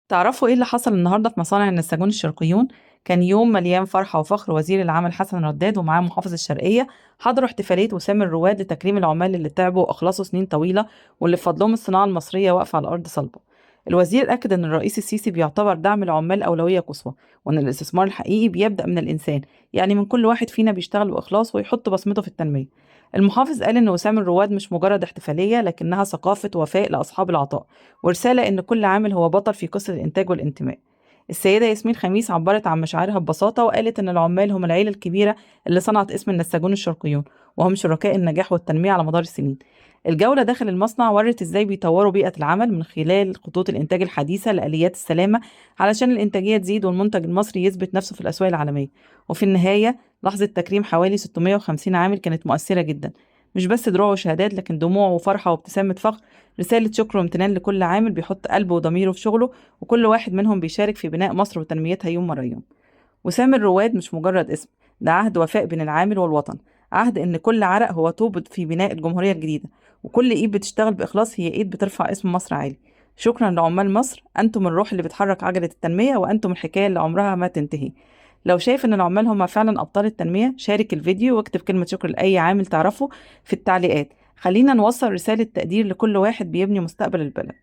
تعرفوا إيه اللي حصل النهارده في مصانع النساجون الشرقيون؟ كان يوم مليان فرحة وفخر. وزير العمل حسن رداد ومعاه محافظ الشرقية حضروا احتفالية وسام الرواد لتكريم العمال اللي تعبوا وأخلصوا سنين طويلة، واللي بفضلهم الصناعة المصرية واقفة على الأرض صلبة. الوزير أكد إن الرئيس السيسي بيعتبر دعم العمال أولوية قصوى، وإن الاستثمار الحقيقي بيبدأ من الإنسان، يعني من كل واحد فينا بيشتغل بإخلاص ويحط بصمته في التنمية. المحافظ قال إن وسام الرواد مش مجرد احتفالية، لكنها ثقافة وفاء لأصحاب العطاء، ورسالة إن كل عامل هو بطل في قصة الإنتاج والانتماء. السيدة ياسمين خميس عبرت عن مشاعرها ببساطة وقالت إن العمال هم العيلة الكبيرة اللي صنعت اسم النساجون الشرقيون، وهم شركاء النجاح والتنمية على مدار السنين. الجولة داخل المصنع ورت إزاي بيطوروا بيئة العمل من خلال خطوط الإنتاج الحديثة لآليات السلامة، علشان الإنتاجية تزيد والمنتج المصري يثبت نفسه في الأسواق العالمية. وفي النهاية، لحظة تكريم حوالي 650 عامل كانت مؤثرة جدا، مش بس دروع وشهادات لكن دموع وفرحة وابتسامة فخر، رسالة شكر وامتنان لكل عامل بيحط قلبه وضميره في شغله، وكل واحد منهم بيشارك في بناء مصر وتنميتها يوم ورا يوم. وسام الرواد مش مجرد اسم، ده عهد وفاء بين العامل والوطن، عهد إن كل عرق هو طوب في بناء الجمهورية الجديدة، وكل إيد بتشتغل بإخلاص هي إيد بترفع اسم مصر عالي. شكرا لعمال مصر، أنتم الروح اللي بتحرك عجلة التنمية، وأنتم الحكاية اللي عمرها ما تنتهي. لو شايف إن العمال هم فعلا أبطال التنمية، شارك الفيديو واكتب كلمة شكر لأي عامل تعرفه في التعليقات. خلينا نوصل رسالة تقدير لكل واحد بيبني مستقبل البلد.